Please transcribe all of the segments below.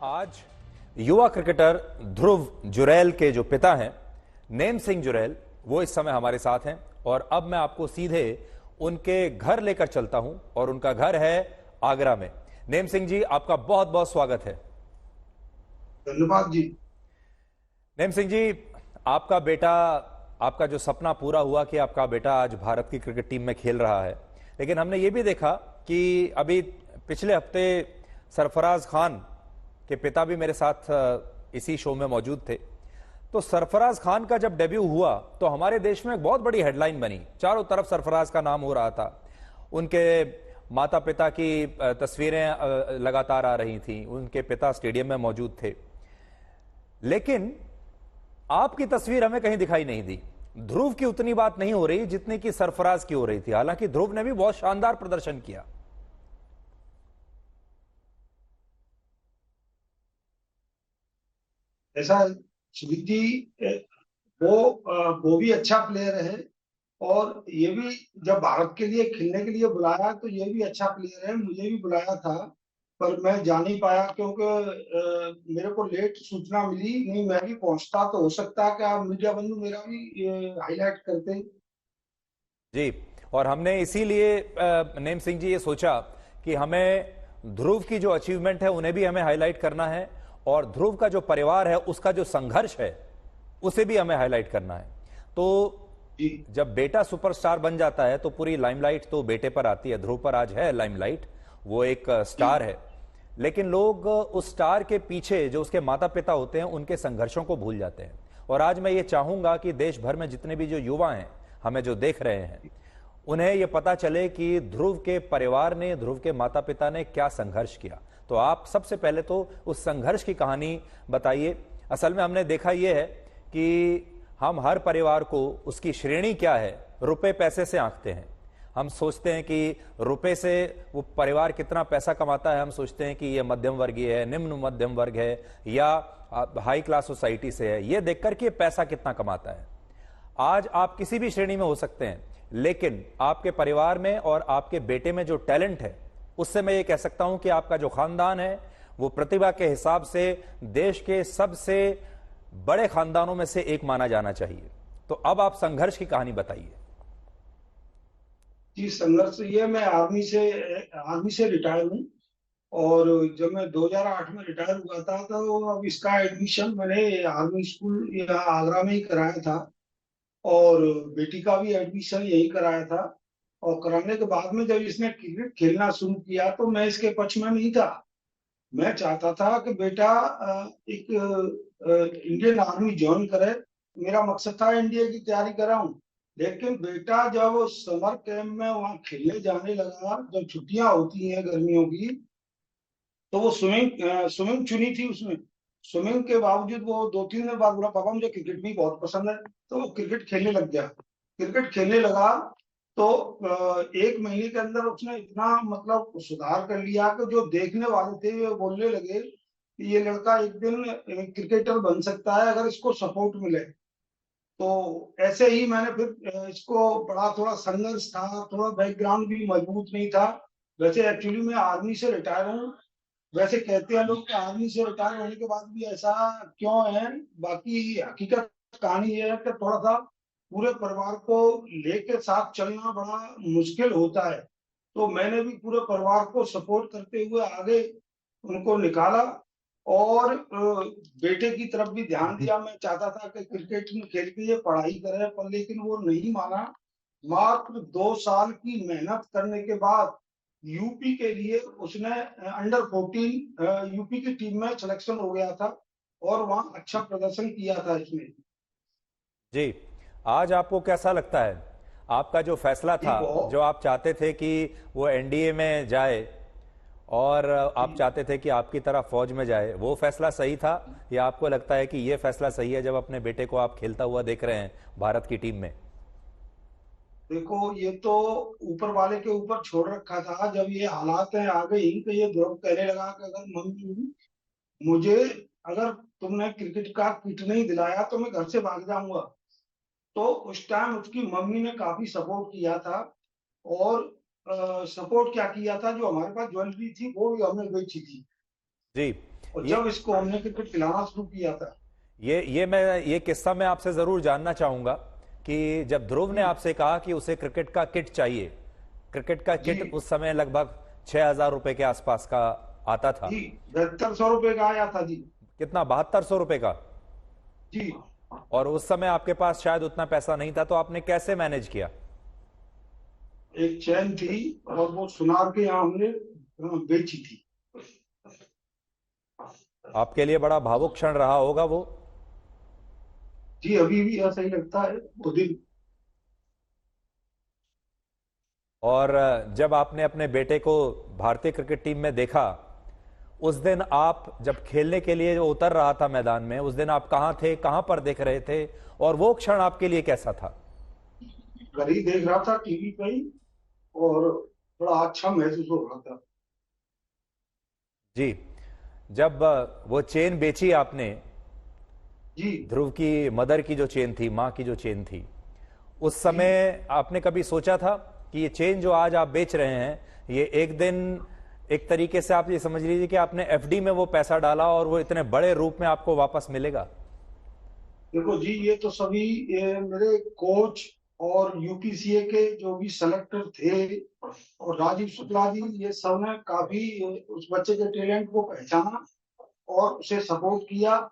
आज युवा क्रिकेटर ध्रुव जुरैल के जो पिता हैं नेम सिंह जुरैल, वो इस समय हमारे साथ हैं और अब मैं आपको सीधे उनके घर लेकर चलता हूं और उनका घर है आगरा में। नेम सिंह जी, आपका बहुत बहुत स्वागत है। धन्यवाद जी। नेम सिंह जी, आपका बेटा, आपका जो सपना पूरा हुआ कि आपका बेटा आज भारत की क्रिकेट टीम में खेल रहा है, लेकिन हमने ये भी देखा कि अभी पिछले हफ्ते सरफराज खान के पिता भी मेरे साथ इसी शो में मौजूद थे। तो सरफराज खान का जब डेब्यू हुआ तो हमारे देश में एक बहुत बड़ी हेडलाइन बनी, चारों तरफ सरफराज का नाम हो रहा था, उनके माता पिता की तस्वीरें लगातार आ रही थी, उनके पिता स्टेडियम में मौजूद थे। लेकिन आपकी तस्वीर हमें कहीं दिखाई नहीं दी। ध्रुव की उतनी बात नहीं हो रही जितनी कि सरफराज की हो रही थी, हालांकि ध्रुव ने भी बहुत शानदार प्रदर्शन किया। ऐसा सुमित जी, वो भी अच्छा प्लेयर है। और ये भी जब भारत के लिए खेलने के लिए बुलाया तो ये भी अच्छा प्लेयर है। मुझे भी बुलाया था पर मैं जा नहीं पाया क्योंकि मेरे को लेट सूचना मिली। नहीं, मैं भी पहुंचता तो हो सकता है कि आप मीडिया बंधु मेरा भी हाईलाइट करते। जी, और हमने इसीलिए नेम सिंह जी ये सोचा कि हमें ध्रुव की जो अचीवमेंट है उन्हें भी हमें हाईलाइट करना है और ध्रुव का जो परिवार है उसका जो संघर्ष है उसे भी हमें हाईलाइट करना है। तो जी जब बेटा सुपरस्टार बन जाता है तो पूरी लाइमलाइट तो बेटे पर आती है। ध्रुव पर आज है लाइमलाइट, वो एक जी स्टार है, लेकिन लोग उस स्टार के पीछे जो उसके माता पिता होते हैं उनके संघर्षों को भूल जाते हैं। और आज मैं ये चाहूंगा कि देश भर में जितने भी जो युवा हैं हमें जो देख रहे हैं उन्हें यह पता चले कि ध्रुव के परिवार ने, ध्रुव के माता पिता ने क्या संघर्ष किया। तो आप सबसे पहले तो उस संघर्ष की कहानी बताइए। असल में हमने देखा यह है कि हम हर परिवार को उसकी श्रेणी क्या है रुपए पैसे से आंकते हैं। हम सोचते हैं कि रुपए से वो परिवार कितना पैसा कमाता है, हम सोचते हैं कि ये मध्यम वर्गीय है, निम्न मध्यम वर्ग है या हाई क्लास सोसाइटी से है, ये देखकर कि ये पैसा कितना कमाता है। आज आप किसी भी श्रेणी में हो सकते हैं, लेकिन आपके परिवार में और आपके बेटे में जो टैलेंट है उससे मैं ये कह सकता हूं कि आपका जो खानदान है वो प्रतिभा के हिसाब से देश के सबसे बड़े खानदानों में से एक माना जाना चाहिए। तो अब आप संघर्ष की कहानी बताइए। जी, संघर्ष ये, मैं आर्मी से रिटायर हूँ। और जब मैं 2008 में रिटायर हुआ था तो अब इसका एडमिशन मैंने आर्मी स्कूल यहाँ आगरा में ही कराया था। और बेटी का भी एडमिशन यही कराया था। और कराने के बाद में जब इसने क्रिकेट खेलना शुरू किया तो मैं इसके पक्ष में नहीं था। मैं चाहता था कि बेटा एक इंडियन आर्मी ज्वाइन करे। मेरा मकसद था एनडीए की तैयारी कराऊं। लेकिन बेटा जब समर कैंप में वहां खेलने जाने लगा, जब छुट्टियां होती हैं गर्मियों की, तो वो स्विमिंग चुनी थी उसने। स्विमिंग के बावजूद वो 2-3 दिन बाद बोला, पापा मुझे क्रिकेट भी बहुत पसंद है। तो वो क्रिकेट खेलने लग गया। क्रिकेट खेलने लगा तो 1 महीने के अंदर उसने इतना मतलब सुधार कर लिया कि जो देखने वाले थे वे बोलने लगे कि ये लड़का एक दिन क्रिकेटर बन सकता है अगर इसको सपोर्ट मिले। तो ऐसे ही मैंने फिर इसको बड़ा, थोड़ा संघर्ष था, थोड़ा बैकग्राउंड भी मजबूत नहीं था। वैसे एक्चुअली मैं आर्मी से रिटायर हूँ। वैसे कहते हैं लोग कि आर्मी से रिटायर होने के बाद भी ऐसा क्यों है, बाकी हकीकत कहानी ये है कि थोड़ा सा पूरे परिवार को लेके साथ चलना बड़ा मुश्किल होता है। तो मैंने भी पूरे परिवार को सपोर्ट करते हुए आगे उनको निकाला। और बेटे की तरफ भी ध्यान दिया। मैं चाहता था कि क्रिकेट में खेल के ये पढ़ाई करे, पर लेकिन वो नहीं माना। मात्र 2 साल की मेहनत करने के बाद यूपी के लिए उसने अंडर 14 यूपी की टीम में सिलेक्शन हो गया था। और वहां अच्छा प्रदर्शन किया था इसमें। जी, आज आपको कैसा लगता है? आपका जो फैसला जी था, जो बहुत। आप चाहते थे कि वो एनडीए में जाए और आप जी चाहते थे कि आपकी तरह फौज में जाए, वो फैसला सही था या आपको लगता है कि ये फैसला सही है जब अपने बेटे को आप खेलता हुआ देख रहे हैं भारत की टीम में? देखो, ये तो ऊपर वाले के ऊपर छोड़ रखा था। जब ये हालात है आ गई तो ये ध्रुव कहने लगा कि अगर मम्मी मुझे, अगर तुमने क्रिकेट का किट नहीं दिलाया तो मैं घर से भाग जाऊंगा। तो उस टाइम उसकी मम्मी ने काफी सपोर्ट किया था। और सपोर्ट क्या किया था, जो हमारे पास ज्वेलरी थी वो भी हमने बेची थी। जी, और ये जब इसको हमने क्रिकेट खिलाना शुरू किया था। ये किस्सा मैं आपसे जरूर जानना चाहूंगा कि जब ध्रुव ने जी आपसे कहा कि उसे क्रिकेट का किट चाहिए, क्रिकेट का जी किट उस समय लगभग 6,000 रुपए के आसपास का आता था। जी 7200 रुपये का आया था जी। कितना, 7200 रुपए का? जी और उस समय आपके पास शायद उतना पैसा नहीं था, तो आपने कैसे मैनेज किया? एक चैन थी और वो सुनार के यहाँ हमने बेची थी। आपके लिए बड़ा भावुक क्षण रहा होगा वो। जी अभी भी ऐसा ही लगता है वो दिन। और जब आपने अपने बेटे को भारतीय क्रिकेट टीम में देखा, उस दिन आप जब खेलने के लिए जो उतर रहा था मैदान में, उस दिन आप कहाँ थे, कहाँ पर देख रहे थे, और वो क्षण आपके लिए कैसा था? घर ही देख रहा था टीवी पे ही, और बड़ा अच्छा महसूस हो रहा था। जी। जब वो चेन बेची आपने, जी ध्रुव की मदर की जो चेन थी, माँ की जो चेन थी, उस जी समय आपने कभी सोचा था कि ये चेन जो आज आप बेच रहे हैं, ये एक दिन, एक तरीके से आप ये समझ लीजिए कि आपने एफडी में वो पैसा डाला और वो इतने बड़े रूप में आपको वापस मिलेगा? देखो जी, ये तो सभी मेरे कोच और यूपीसीए के जो भी सेलेक्टर थे और राजीव शुक्ला जी, ये सब ने काफी उस बच्चे के टैलेंट को पहचाना और उसे सपोर्ट किया।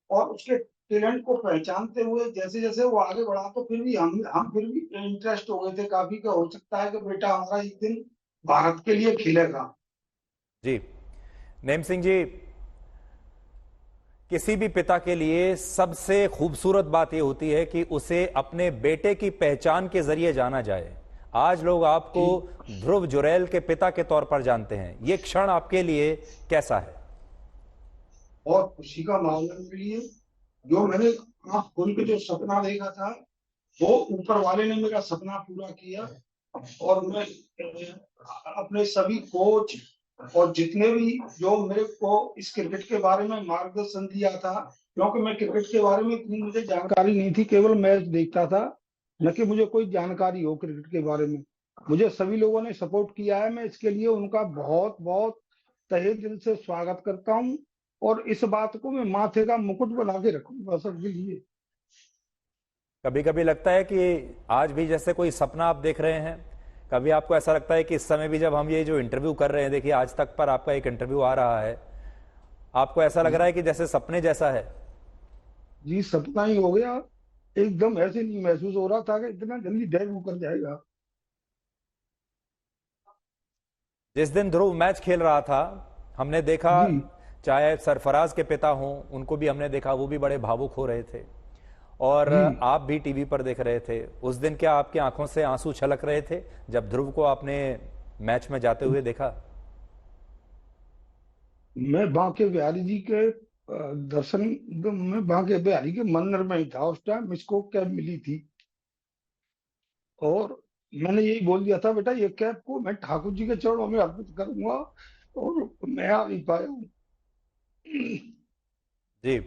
और उसके टैलेंट को पहचानते हुए जैसे जैसे वो आगे बढ़ा, तो फिर भी हम फिर भी इंटरेस्ट हो गए थे काफी, का हो सकता है कि बेटा हमारा एक दिन भारत के लिए खेलेगा। जी। नेम सिंह जी, किसी भी पिता के लिए सबसे खूबसूरत बात यह होती है कि उसे अपने बेटे की पहचान के जरिए जाना जाए। आज लोग आपको जी ध्रुव जुरैल के पिता के तौर पर जानते हैं। यह क्षण आपके लिए कैसा है? बहुत खुशी का मामला है मेरे लिए। जो मैंने आँख खोल के जो सपना देखा था, वो ऊपर वाले ने मेरा सपना पूरा किया। और मैं अपने सभी कोच और जितने भी जो मेरे को इस क्रिकेट के बारे में मार्गदर्शन दिया था, क्योंकि मैं क्रिकेट के बारे में इतनी मुझे जानकारी नहीं थी, केवल मैच देखता था, न कि मुझे कोई जानकारी हो क्रिकेट के बारे में। मुझे सभी लोगों ने सपोर्ट किया है, मैं इसके लिए उनका बहुत बहुत तहे दिल से स्वागत करता हूँ। और इस बात को मैं माथे का मुकुट बना के रखूंगा सबके लिए। कभी कभी लगता है कि आज भी जैसे कोई सपना आप देख रहे हैं? कभी आपको ऐसा लगता है कि इस समय भी जब हम ये जो इंटरव्यू कर रहे हैं, देखिए आज तक पर आपका एक इंटरव्यू आ रहा है, आपको ऐसा लग रहा है कि जैसे सपने जैसा है? जी सपना ही हो गया। एकदम ऐसे नहीं महसूस हो रहा था कि इतना जल्दी डेब्यू कर जाएगा। जिस दिन ध्रुव मैच खेल रहा था, हमने देखा, जी चाहे सरफराज के पिता हों, उनको भी हमने देखा, वो भी बड़े भावुक हो रहे थे। और जी आप भी टीवी पर देख रहे थे। उस दिन क्या आपकी आंखों से आंसू छलक रहे थे जब ध्रुव को आपने मैच में जाते हुए देखा? मैं बांके बिहारी जी के दर्शन में बांके बिहारी के मंदिर में ही था उस टाइम, इसको कैब मिली थी। और मैंने यही बोल दिया था, बेटा ये कैब को मैं ठाकुर जी के चरणों में अर्पित करूंगा। और मैं आ नहीं पाया हूँ। जी।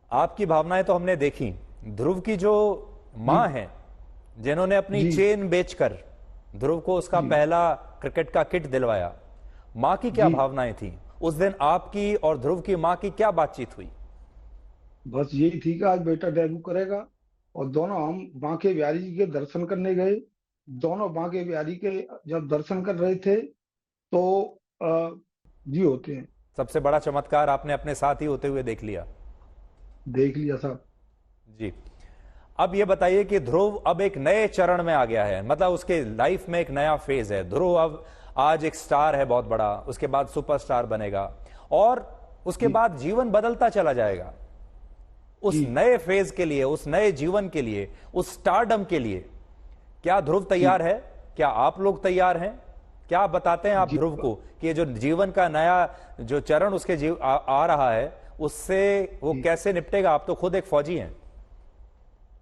आपकी भावनाएं तो हमने देखी। ध्रुव की जो जी मां है, जिन्होंने अपनी जी चेन बेचकर ध्रुव को उसका जी पहला क्रिकेट का किट दिलवाया, मां की क्या जी भावनाएं थी उस दिन? आपकी और ध्रुव की मां की क्या बातचीत हुई? बस यही थी कि आज बेटा डेब्यू करेगा। और दोनों हम बांके बिहारी जी के दर्शन करने गए। दोनों बांके बिहारी के जब दर्शन कर रहे थे, तो जी होते हैं, सबसे बड़ा चमत्कार आपने अपने साथ ही होते हुए देख लिया। देख लिया साहब। जी। अब यह बताइए कि ध्रुव अब एक नए चरण में आ गया है, मतलब उसके लाइफ में एक नया फेज है। ध्रुव अब आज एक स्टार है बहुत बड़ा, उसके बाद सुपरस्टार बनेगा, और उसके जी बाद जीवन बदलता चला जाएगा। उस जी नए फेज के लिए, उस नए जीवन के लिए, उस स्टारडम के लिए क्या ध्रुव जी तैयार है? क्या आप लोग तैयार हैं? क्या बताते हैं आप जी ध्रुव को कि ये जो जीवन का नया जो चरण उसके आ रहा है, उससे वो जी कैसे निपटेगा? आप तो खुद एक फौजी हैं।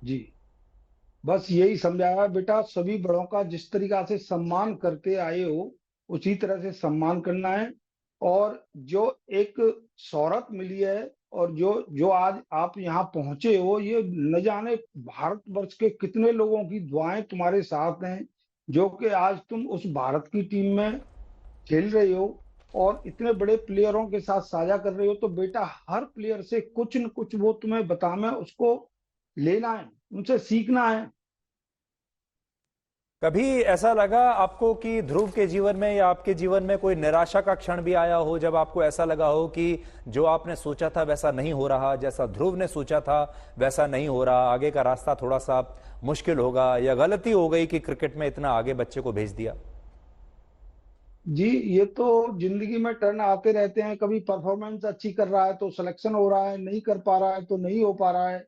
जी बस यही समझाया, बेटा सभी बड़ों का जिस तरीका से सम्मान करते आए हो, उसी तरह से सम्मान करना है। और जो एक शोहरत मिली है, और जो जो आज आप यहाँ पहुंचे हो, ये न जाने भारतवर्ष के कितने लोगों की दुआएं तुम्हारे साथ हैं, जो कि आज तुम उस भारत की टीम में खेल रहे हो। और इतने बड़े प्लेयरों के साथ साझा कर रहे हो, तो बेटा हर प्लेयर से कुछ न कुछ वो तुम्हें बताना है, उसको लेना है, उनसे सीखना है। कभी ऐसा लगा आपको कि ध्रुव के जीवन में या आपके जीवन में कोई निराशा का क्षण भी आया हो, जब आपको ऐसा लगा हो कि जो आपने सोचा था वैसा नहीं हो रहा, जैसा ध्रुव ने सोचा था वैसा नहीं हो रहा, आगे का रास्ता थोड़ा सा मुश्किल होगा, या गलती हो गई कि क्रिकेट में इतना आगे बच्चे को भेज दिया? जी, ये तो जिंदगी में टर्न आते रहते हैं। कभी परफॉर्मेंस अच्छी कर रहा है तो सिलेक्शन हो रहा है, नहीं कर पा रहा है तो नहीं हो पा रहा है।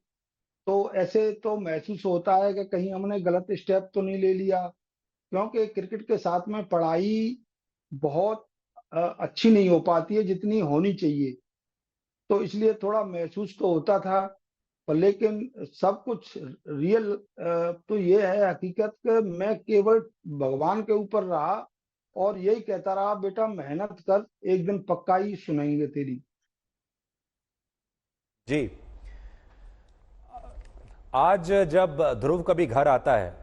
तो ऐसे तो महसूस होता है कि कहीं हमने गलत स्टेप तो नहीं ले लिया, क्योंकि क्रिकेट के साथ में पढ़ाई बहुत अच्छी नहीं हो पाती है जितनी होनी चाहिए। तो इसलिए थोड़ा महसूस तो होता था, पर लेकिन सब कुछ रियल तो ये है हकीकत कि मैं केवल भगवान के ऊपर रहा और यही कहता रहा, बेटा मेहनत कर, एक दिन पक्का ही सुनेंगे तेरी। जी। आज जब ध्रुव कभी घर आता है,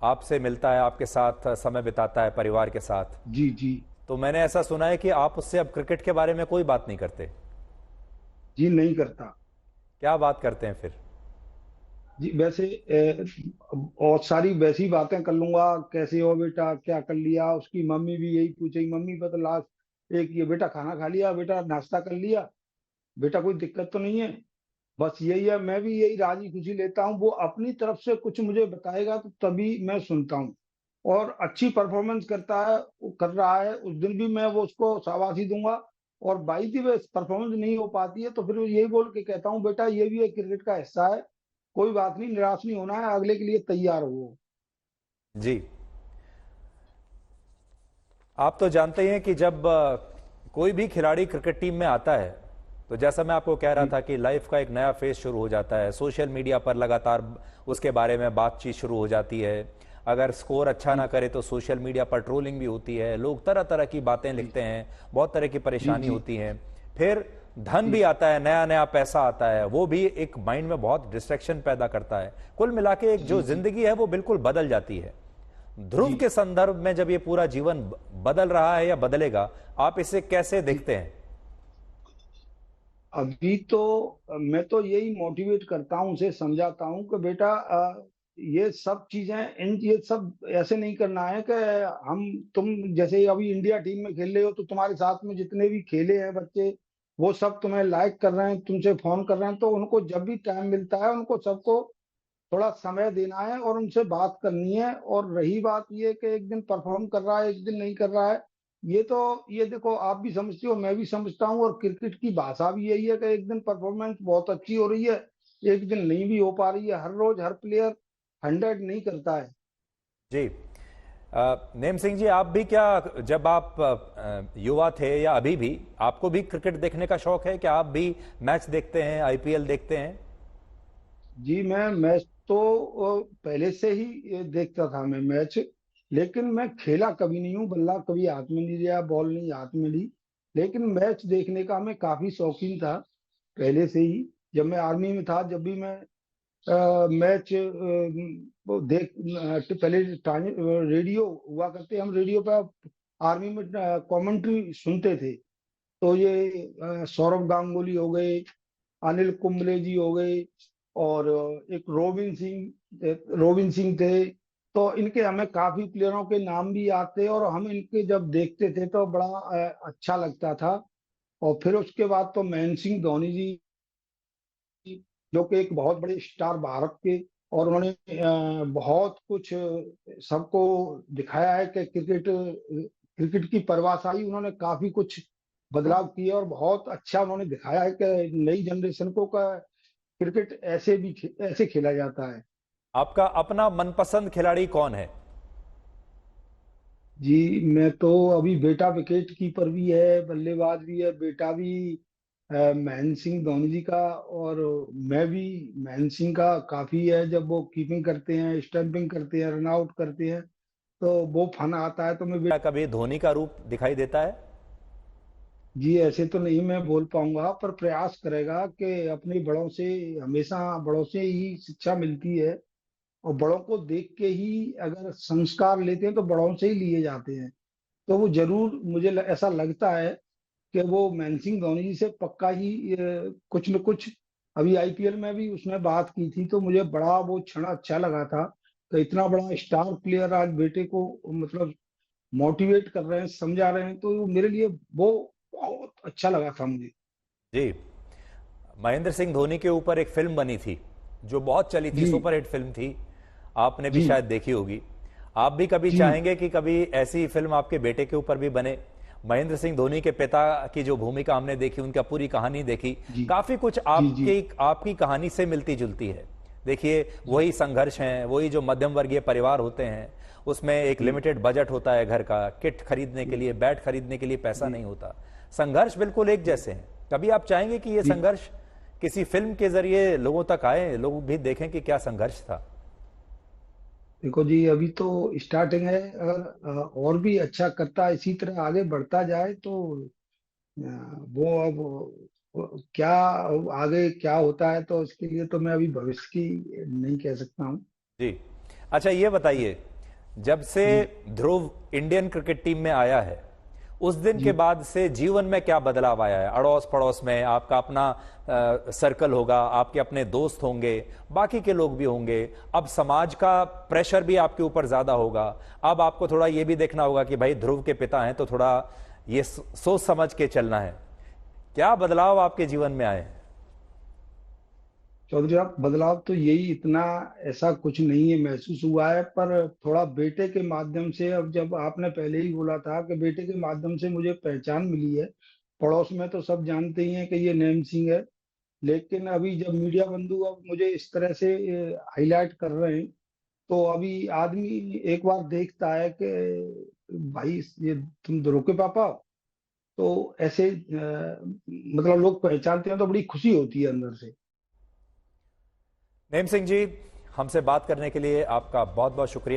आपसे मिलता है, आपके साथ समय बिताता है परिवार के साथ, जी जी। तो मैंने ऐसा सुना है कि आप उससे अब क्रिकेट के बारे में कोई बात नहीं करते। जी नहीं करता। क्या बात करते हैं फिर? जी वैसे और सारी वैसी बातें कर लूंगा, कैसे हो बेटा, क्या कर लिया, उसकी मम्मी भी यही पूछेगी, मम्मी पता लास्ट एक ये, बेटा खाना खा लिया, बेटा नाश्ता कर लिया, बेटा कोई दिक्कत तो नहीं है। बस यही है, मैं भी यही राजी खुशी लेता हूँ। वो अपनी तरफ से कुछ मुझे बताएगा तो तभी मैं सुनता हूँ। और अच्छी परफॉर्मेंस करता है, वो कर रहा है, उस दिन भी मैं वो उसको शाबाशी दूंगा। और बाई दी वे परफॉर्मेंस नहीं हो पाती है तो फिर यही बोल के कहता हूँ, बेटा ये भी एक क्रिकेट का हिस्सा है, कोई बात नहीं, निराश नहीं होना है, अगले के लिए तैयार हो। जी। आप तो जानते ही हैं कि जब कोई भी खिलाड़ी क्रिकेट टीम में आता है, तो जैसा मैं आपको कह रहा जी था कि लाइफ का एक नया फेज शुरू हो जाता है, सोशल मीडिया पर लगातार उसके बारे में बातचीत शुरू हो जाती है। अगर स्कोर अच्छा जी ना करे तो सोशल मीडिया पर ट्रोलिंग भी होती है, लोग तरह तरह की बातें जी लिखते हैं, बहुत तरह की जी परेशानी जी होती है। फिर धन भी जी आता है, नया नया पैसा आता है, वो भी एक माइंड में बहुत डिस्ट्रैक्शन पैदा करता है। कुल मिला के एक जो जी जी जिंदगी है वो बिल्कुल बदल जाती है। ध्रुव जी। के संदर्भ में जब ये पूरा जीवन बदल रहा है या बदलेगा, आप इसे कैसे जी देखते हैं? अभी तो मैं तो यही मोटिवेट करता हूँ, उसे समझाता हूँ कि बेटा ये सब चीजें, इन ये सब ऐसे नहीं करना है कि हम, तुम जैसे अभी इंडिया टीम में खेल रहे हो तो तुम्हारे साथ में जितने भी खेले हैं बच्चे, वो सब तुम्हें लाइक कर रहे हैं, तुमसे फोन कर रहे हैं, तो उनको जब भी टाइम मिलता है उनको सबको थोड़ा समय देना है और उनसे बात करनी है। और रही बात ये कि एक दिन परफॉर्म कर रहा है, एक दिन नहीं कर रहा है, ये तो, ये देखो आप भी समझते हो, मैं भी समझता हूँ, और क्रिकेट की भाषा भी यही है कि एक दिन परफॉर्मेंस बहुत अच्छी हो रही है, एक दिन नहीं भी हो पा रही है। हर रोज हर प्लेयर 100 नहीं करता है। जी। नेम सिंह जी, आप भी क्या, जब आप युवा थे या अभी भी, आपको भी क्रिकेट देखने का शौक है? क्या आप भी मैच देखते हैं, आईपीएल देखते हैं? जी मैं मैच तो पहले से ही देखता था मैं मैच, लेकिन मैं खेला कभी नहीं हूँ, बल्ला कभी हाथ में नहीं लिया, बॉल नहीं हाथ में ली। लेकिन मैच देखने का मैं काफी शौकीन था पहले से ही। जब मैं आर्मी में था, जब भी मैं मैच वो देख पहले रेडियो हुआ करते, हम रेडियो पर आर्मी में कमेंट्री सुनते थे। तो ये सौरव गांगुली हो गए, अनिल कुंबले जी हो गए, और एक रोबिन सिंह थे। तो इनके हमें काफी प्लेयरों के नाम भी याद थे और हम इनके जब देखते थे तो बड़ा अच्छा लगता था। और फिर उसके बाद तो महेंद्र सिंह धोनी जी, जो कि एक बहुत बड़े स्टार भारत के, और उन्होंने बहुत कुछ सबको दिखाया है कि क्रिकेट क्रिकेट की परिभाषा ही उन्होंने काफी कुछ बदलाव किए और बहुत अच्छा उन्होंने दिखाया है कि नई जनरेशन को का क्रिकेट ऐसे भी ऐसे खेला जाता है। आपका अपना मनपसंद खिलाड़ी कौन है? जी मैं तो अभी बेटा विकेट कीपर भी है, बल्लेबाज भी है, बेटा भी महेंद्र सिंह धोनी जी का। और मैं भी महेंद्र सिंह का काफी है, जब वो कीपिंग करते हैं, स्टंपिंग करते हैं, रन आउट करते हैं, तो वो फन आता है। तो मैं क्या कभी धोनी का रूप दिखाई देता है? जी ऐसे तो नहीं मैं बोल पाऊंगा, पर प्रयास करेगा कि अपने बड़ों से, हमेशा बड़ों से ही शिक्षा मिलती है, और बड़ों को देख के ही अगर संस्कार लेते हैं तो बड़ों से ही लिए जाते हैं। तो वो जरूर मुझे ऐसा लगता है कि वो महेंद्र सिंह धोनी जी से पक्का ही कुछ न कुछ। अभी आईपीएल में भी उसने बात की थी, तो मुझे बड़ा वो क्षण अच्छा लगा था कि इतना बड़ा स्टार प्लेयर आज बेटे को मतलब मोटिवेट कर रहे हैं, समझा रहे हैं, तो मेरे लिए वो बहुत अच्छा लगा था मुझे। जी, महेंद्र सिंह धोनी के ऊपर एक फिल्म बनी थी जो बहुत चली थी, जी सुपरहिट फिल्म थी, आपने भी जी शायद देखी होगी। आप भी कभी जी चाहेंगे कि कभी ऐसी फिल्म आपके बेटे के ऊपर भी बने? महेंद्र सिंह धोनी के पिता की जो भूमिका हमने देखी, उनका पूरी कहानी देखी, जी काफी कुछ जी जी आपकी आपकी कहानी से मिलती जुलती है। देखिए, जी वही संघर्ष हैं, वही जो मध्यम वर्गीय परिवार होते हैं, उसमें एक जी लिमिटेड बजट होता है घर का, किट खरीदने के जी लिए, बैट खरीदने के लिए पैसा जी नहीं होता। संघर्ष बिल्कुल एक जैसे हैं। कभी आप चाहेंगे कि ये जी। संघर्ष किसी फिल्म के जरिए लोगों तक आए, लोग भी देखें कि क्या संघर्ष था? देखो जी, अभी तो स्टार्टिंग है। अगर और भी अच्छा करता, इसी तरह आगे बढ़ता जाए तो वो अब क्या आगे क्या होता है, तो इसके लिए तो मैं अभी भविष्य की नहीं कह सकता हूँ। जी। अच्छा, ये बताइए, जब से जी ध्रुव इंडियन क्रिकेट टीम में आया है, उस दिन के जी बाद से जीवन में क्या बदलाव आया है? अड़ोस पड़ोस में आपका अपना सर्कल होगा, आपके अपने दोस्त होंगे, बाकी के लोग भी होंगे। अब समाज का प्रेशर भी आपके ऊपर ज्यादा होगा। अब आपको थोड़ा ये भी देखना होगा कि भाई ध्रुव के पिता हैं, तो थोड़ा ये सोच समझ के चलना है। क्या बदलाव आपके जीवन में आए हैं? चौधरी साहब, बदलाव तो यही, इतना ऐसा कुछ नहीं है महसूस हुआ है, पर थोड़ा बेटे के माध्यम से। अब जब आपने पहले ही बोला था कि बेटे के माध्यम से मुझे पहचान मिली है, पड़ोस में तो सब जानते ही हैं कि ये नेम सिंह है। लेकिन अभी जब मीडिया बंधु अब मुझे इस तरह से हाईलाइट कर रहे हैं, तो अभी आदमी एक बार देखता है कि भाई ये तुम ध्रुव के पापा हो। तो ऐसे मतलब लोग पहचानते हैं तो बड़ी खुशी होती है अंदर से। नेम सिंह जी, हमसे बात करने के लिए आपका बहुत बहुत शुक्रिया।